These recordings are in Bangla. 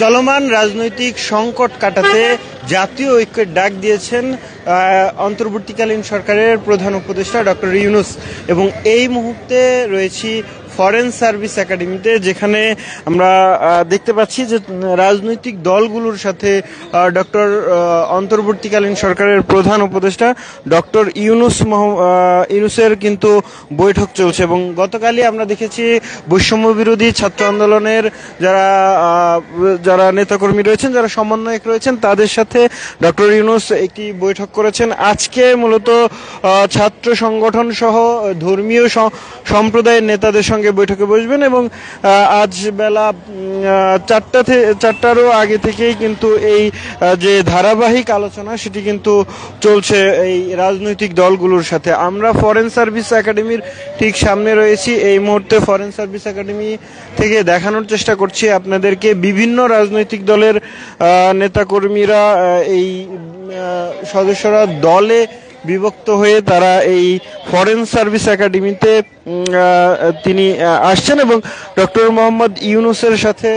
চলমান রাজনৈতিক সংকট কাটাতে জাতীয় ঐক্যের ডাক দিয়েছেন অন্তর্বর্তীকালীন সরকারের প্রধান উপদেষ্টা ডক্টর ইউনূস। এবং এই মুহূর্তে রয়েছি ফরেন সার্ভিস একাডেমিতে, যেখানে আমরা দেখতে পাচ্ছি যে রাজনৈতিক দলগুলোর সাথে অন্তর্বর্তীকালীন সরকারের প্রধান উপদেষ্টা ডক্টর ইউনূসের কিন্তু বৈঠক চলছে। এবং গতকালই আমরা দেখেছি বৈষম্য বিরোধী ছাত্র আন্দোলনের যারা নেতাকর্মী রয়েছেন, যারা সমন্বয়ক রয়েছেন, তাদের সাথে ডক্টর ইউনূস একটি বৈঠক করেছেন। আজকে মূলত ছাত্র সংগঠন সহ ধর্মীয় সম্প্রদায়ের নেতাদের সঙ্গে বৈঠকে বসবেন এবং আজ বেলা 4টারও আগে থেকেই কিন্তু এই যে ধারাবাহিক আলোচনা সেটি কিন্তু চলছে এই রাজনৈতিক দলগুলোর সাথে। আমরা ফরেন সার্ভিস একাডেমির ঠিক সামনে রয়েছি। এই মুহূর্তে ফরেন সার্ভিস একাডেমি থেকে দেখানোর চেষ্টা করছি আপনাদেরকে বিভিন্ন রাজনৈতিক দলের নেতাকর্মীরা, এই সদস্যরা দলে বিভক্ত হয়ে তারা এই ফরেন সার্ভিস একাডেমিতে তিনি আসছেন এবং ডক্টর মোহাম্মদ ইউনূসের সাথে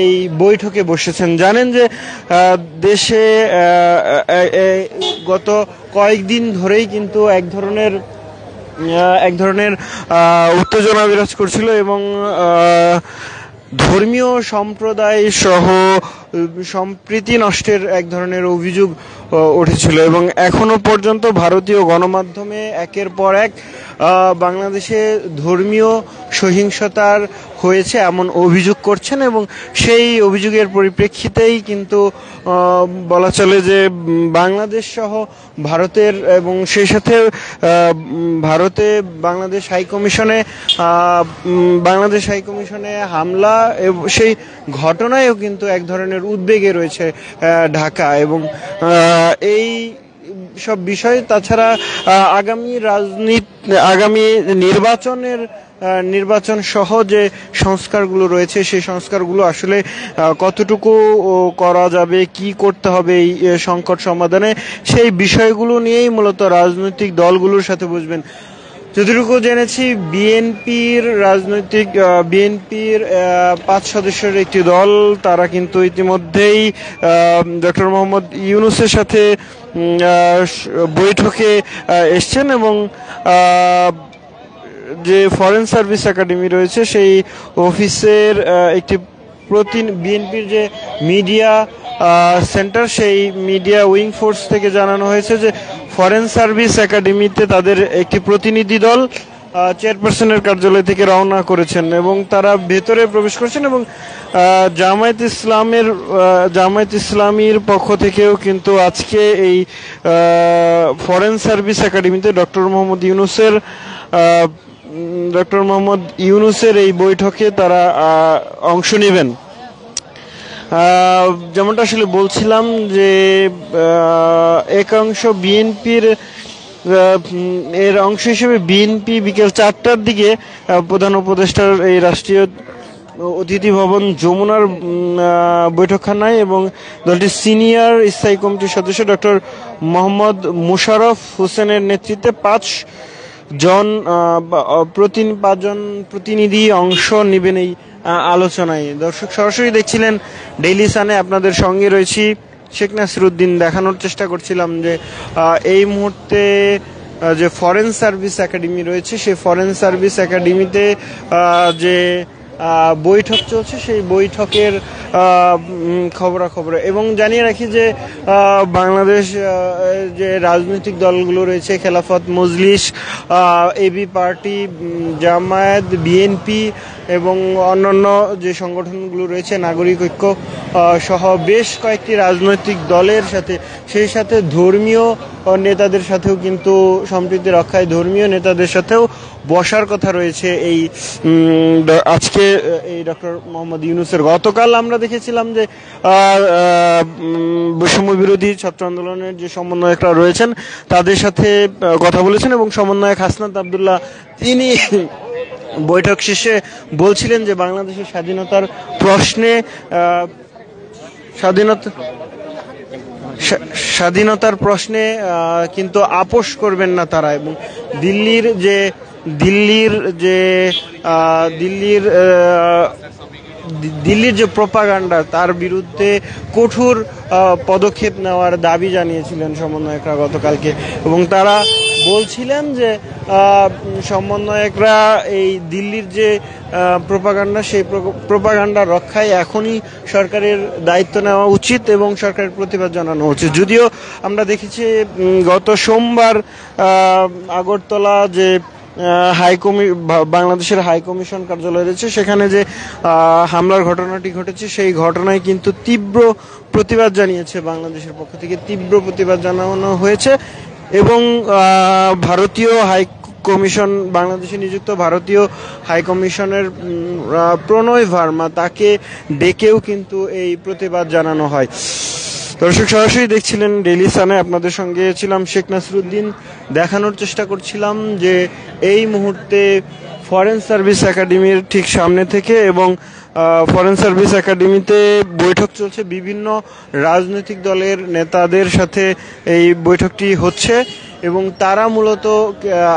এই বৈঠকে বসেছেন। জানেন যে দেশে গত কয়েকদিন ধরেই কিন্তু এক ধরনের উত্তেজনা বিরাজ করছিল এবং ধর্মীয় সম্প্রদায় সহ সম্প্রীতি নষ্টের এক ধরনের অভিযোগ উঠেছিল এবং এখনো পর্যন্ত ভারতীয় গণমাধ্যমে একের পর এক বাংলাদেশে ধর্মীয় সহিংসতার হয়েছে এমন অভিযোগ করছেন এবং সেই অভিযোগের পরিপ্রেক্ষিতেই কিন্তু বলা চলে যে বাংলাদেশ সহ ভারতের এবং সেই সাথে ভারতে বাংলাদেশ হাইকমিশনে হামলা সেই ঘটনায়ও কিন্তু এক ধরনের উদ্বেগে রয়েছে ঢাকা। এবং এই সব বিষয় তাছাড়া আগামী নির্বাচন সহ যে সংস্কারগুলো রয়েছে সেই সংস্কারগুলো আসলে কতটুকু করা যাবে, কি করতে হবে এই সংকট সমাধানে, সেই বিষয়গুলো নিয়েই মূলত রাজনৈতিক দলগুলোর সাথে বসবেন। যতটুকু জেনেছি বিএনপির 5 সদস্যের একটি দল, তারা কিন্তু ইতিমধ্যেই ডক্টর মোহাম্মদ ইউনূসের সাথে বৈঠকে এসছেন এবং যে ফরেন সার্ভিস একাডেমি রয়েছে সেই অফিসের একটি বিএনপির যে মিডিয়া সেন্টার, সেই মিডিয়া উইং ফোর্স থেকে জানানো হয়েছে যে ফরেন সার্ভিস একাডেমিতে তাদের একটি প্রতিনিধি দল চেয়ারপারসনের কার্যালয় থেকে রওনা করেছেন এবং তারা ভেতরে প্রবেশ করছেন এবং জামায়াত ইসলামীর পক্ষ থেকেও কিন্তু আজকে এই ফরেন সার্ভিস একাডেমিতে ডক্টর মোহাম্মদ ইউনূসের এই বৈঠকে তারা অংশ নেবেন। যেমনটা আসলে বলছিলাম যে একাংশ বিএনপির এর অংশ হিসেবে বিএনপি বিকেল 4টার দিকে প্রধান উপদেষ্টার এই রাষ্ট্রীয় অতিথি ভবন যমুনার বৈঠকখানায় এবং দলটির সিনিয়র স্থায়ী কমিটির সদস্য ডক্টর মোহাম্মদ মোশাররফ হোসেনের নেতৃত্বে 5 জন প্রতিনিধি অংশ নেবেন এই আলোচনায়। দর্শক সরাসরি দেখছিলেন ডেইলি সানে, আপনাদের সঙ্গে রয়েছি শেখ নাসিরউদ্দিন। দেখানোর চেষ্টা করছিলাম যে এই মুহূর্তে যে ফরেন সার্ভিস একাডেমি রয়েছে সেই ফরেন সার্ভিস একাডেমিতে যে বৈঠক চলছে সেই বৈঠকের খবরাখবর। এবং জানিয়ে রাখি যে বাংলাদেশ যে রাজনৈতিক দলগুলো রয়েছে, Khelafat Majlis, AB party, Jamaat, BNP এবং অন্যান্য যে সংগঠনগুলো রয়েছে, নাগরিক ঐক্য সহ বেশ কয়েকটি রাজনৈতিক দলের সাথে, সেই সাথে ধর্মীয় নেতাদের সাথেও কিন্তু সম্প্রীতি রক্ষায় ধর্মীয় নেতাদের সাথেও বসার কথা রয়েছে এই আজকে এই ডক্টর মোহাম্মদ ইউনূসের। গতকাল আমরা দেখেছিলাম যে বৈষম্য বিরোধী ছাত্র আন্দোলনের যে সমন্বয়করা রয়েছেন তাদের সাথে কথা বলেছেন এবং সমন্বয়ক হাসনাত আব্দুল্লাহ তিনি বৈঠক শেষে বলছিলেন যে বাংলাদেশের স্বাধীনতার প্রশ্নে কিন্তু আপোষ করবেন না তারা। এবং দিল্লির যে প্রোপাগান্ডা তার বিরুদ্ধে কঠোর পদক্ষেপ নেওয়ার দাবি জানিয়েছিলেন সমন্বয়করা গতকালকে, এবং তারা বলছিলেন যে সমন্বয়করা এই দিল্লির যে প্রোপাগান্ডা সেই প্রোপাগান্ডা রক্ষায় এখনই সরকারের দায়িত্ব নেওয়া উচিত এবং সরকারের প্রতিবাদ জানানো উচিত। যদিও আমরা দেখেছি গত সোমবার আগরতলা যে বাংলাদেশের হাই কমিশন কার্যালয় রয়েছে সেখানে যে হামলার ঘটনাটি ঘটেছে সেই ঘটনায় কিন্তু তীব্র প্রতিবাদ জানিয়েছে বাংলাদেশের পক্ষ থেকে, তীব্র প্রতিবাদ জানানো হয়েছে এবং ভারতীয় হাই কমিশন, বাংলাদেশে নিযুক্ত ভারতীয় হাই কমিশনের প্রণয় ভার্মা তাকে ডেকেও কিন্তু এই প্রতিবাদ জানানো হয়। দর্শক সরাসরি দেখছিলেন ডেইলি সানে, আপনাদের সঙ্গে ছিলাম শেখ নাসিরুদ্দিন। দেখানোর চেষ্টা করছিলাম যে এই মুহূর্তে ফরেন সার্ভিস একাডেমির ঠিক সামনে থেকে, এবং ফরেন সার্ভিস একাডেমিতে বৈঠক চলছে, বিভিন্ন রাজনৈতিক দলের নেতাদের সাথে এই বৈঠকটি হচ্ছে এবং তারা মূলত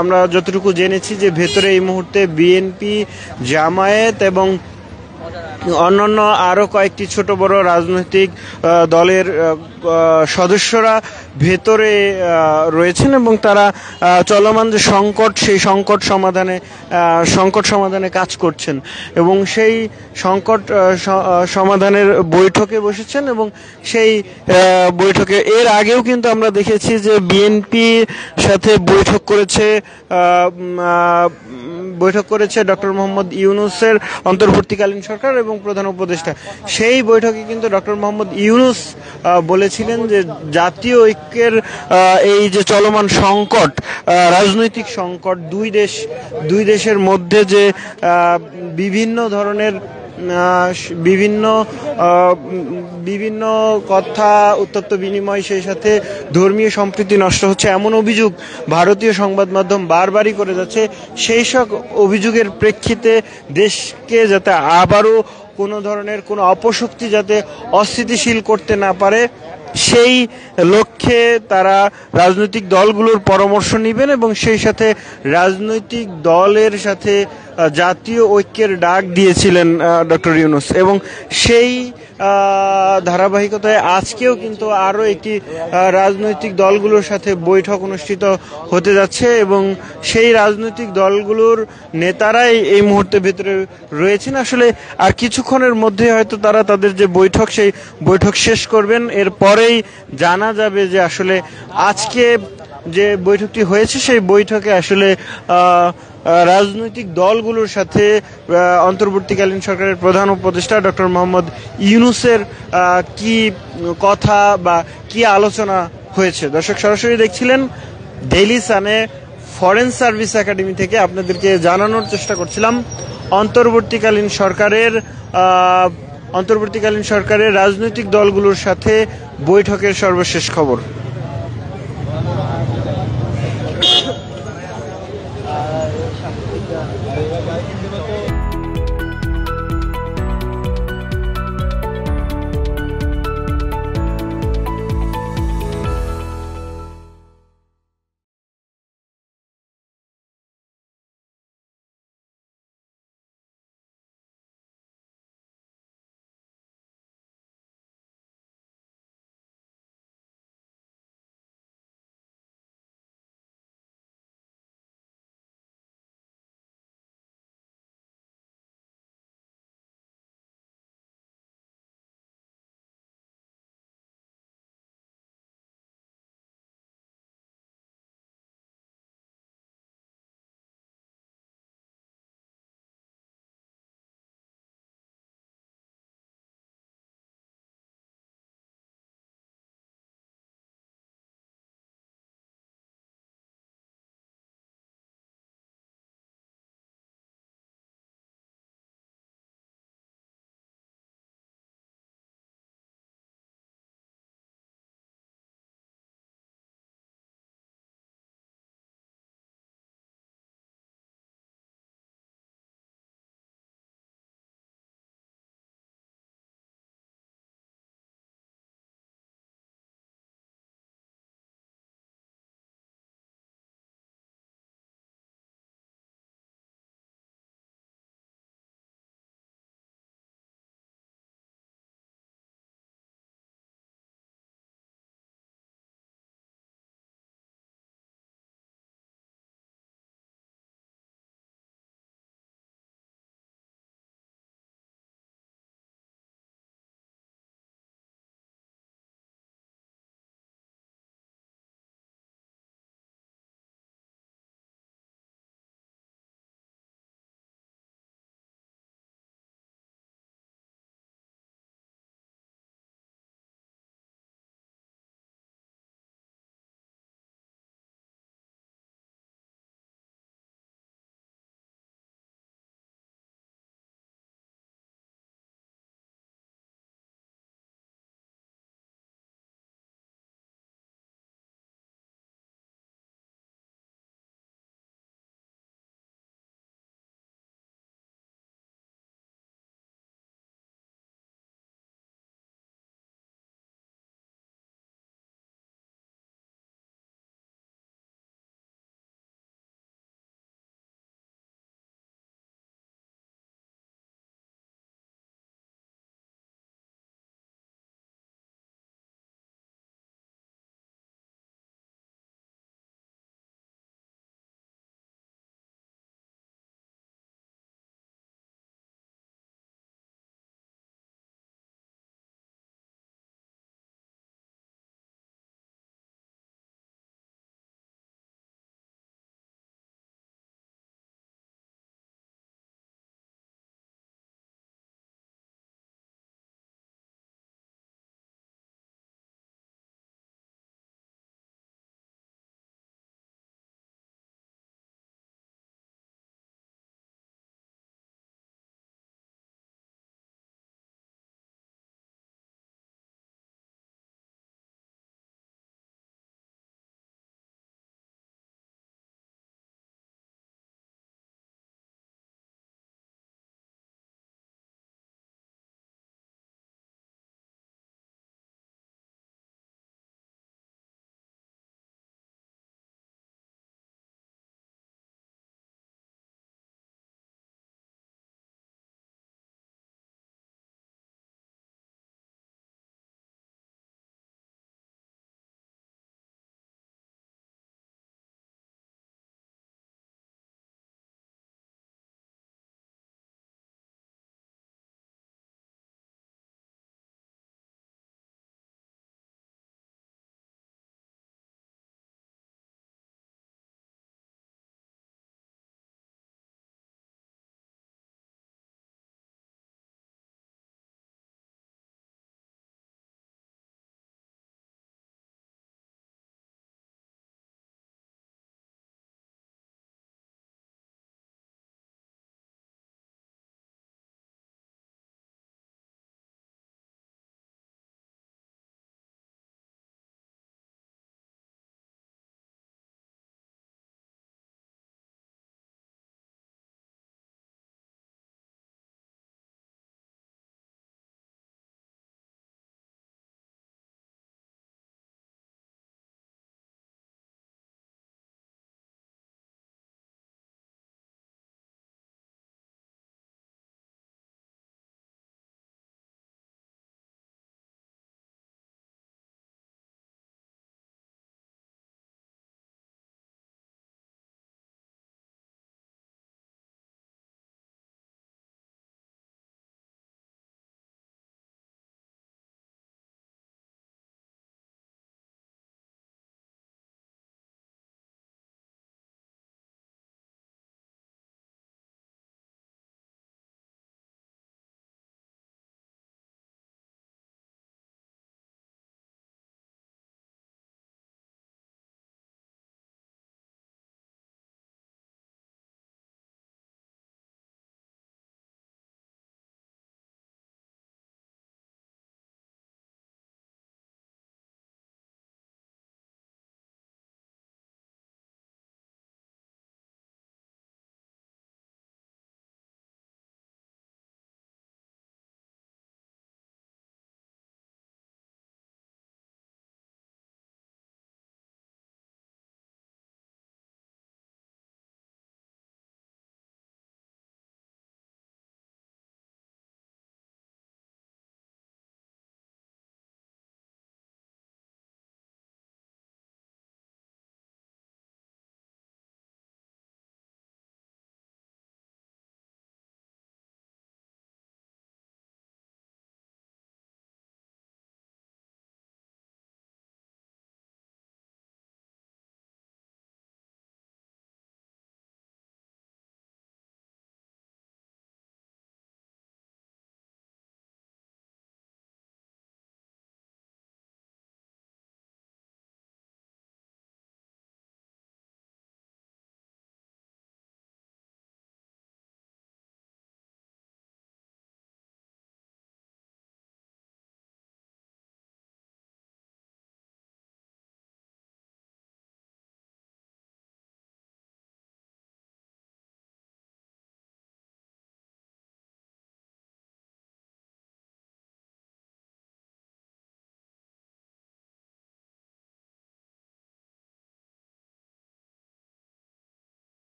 আমরা যতটুকু জেনেছি যে ভেতরে এই মুহূর্তে বিএনপি, জামায়াত এবং অন্যান্য আরো কয়েকটি ছোট বড় রাজনৈতিক দলের সদস্যরা ভেতরে রয়েছেন এবং তারা চলমান যে সংকট সেই সংকট সমাধানে কাজ করছেন এবং সেই সংকট সমাধানের বৈঠকে বসেছেন। এবং সেই বৈঠকে এর আগেও কিন্তু আমরা দেখেছি যে বিএনপি সাথে বৈঠক করেছে ডক্টর মোহাম্মদ ইউনূসের অন্তর্বর্তীকালীন সরকার এবং প্রধান উপদেষ্টা। সেই বৈঠকে কিন্তু ডক্টর মোহাম্মদ ইউনূস বলেছিলেন যে জাতীয় ঐক্যের এই যে চলমান সংকট, রাজনৈতিক সংকট, দুই দেশের মধ্যে যে বিভিন্ন ধরনের বিভিন্ন কথা উত্তপ্ত বিনিময়, সেই সাথে ধর্মীয় সম্প্রীতি নষ্ট হচ্ছে এমন অভিযোগ ভারতীয় সংবাদ মাধ্যম বারবারই করে যাচ্ছে। সেই সব অভিযোগের প্রেক্ষিতে দেশকে যাতে আবারও কোনো ধরনের কোনো অপশক্তি যাতে অস্থিতিশীল করতে না পারে সেই লক্ষ্যে তারা রাজনৈতিক দলগুলোর পরামর্শ নেবেন এবং সেই সাথে রাজনৈতিক দলের সাথে জাতীয় ঐক্যের ডাক দিয়েছিলেন ডক্টর ইউনূস। এবং সেই ধারাবাহিকতায় আজকেও কিন্তু আরো একটি রাজনৈতিক দলগুলোর সাথে বৈঠক অনুষ্ঠিত হতে যাচ্ছে এবং সেই রাজনৈতিক দলগুলোর নেতারাই এই মুহূর্তে ভেতরে রয়েছেন। আসলে আর কিছুক্ষণের মধ্যে হয়তো তারা তাদের যে বৈঠক সেই বৈঠক শেষ করবেন, এরপরেই জানা যাবে যে আসলে আজকে যে বৈঠকটি হয়েছে সেই বৈঠকে আসলে রাজনৈতিক দলগুলোর সাথে অন্তর্বর্তীকালীন সরকারের প্রধান উপদেষ্টা ডক্টর মোহাম্মদ ইউনূসের কি কথা বা কি আলোচনা হয়েছে। দর্শক সরাসরি দেখছিলেন ডেইলি সানে, ফরেন সার্ভিস একাডেমি থেকে আপনাদেরকে জানানোর চেষ্টা করছিলাম অন্তর্বর্তীকালীন সরকারের রাজনৈতিক দলগুলোর সাথে বৈঠকের সর্বশেষ খবর।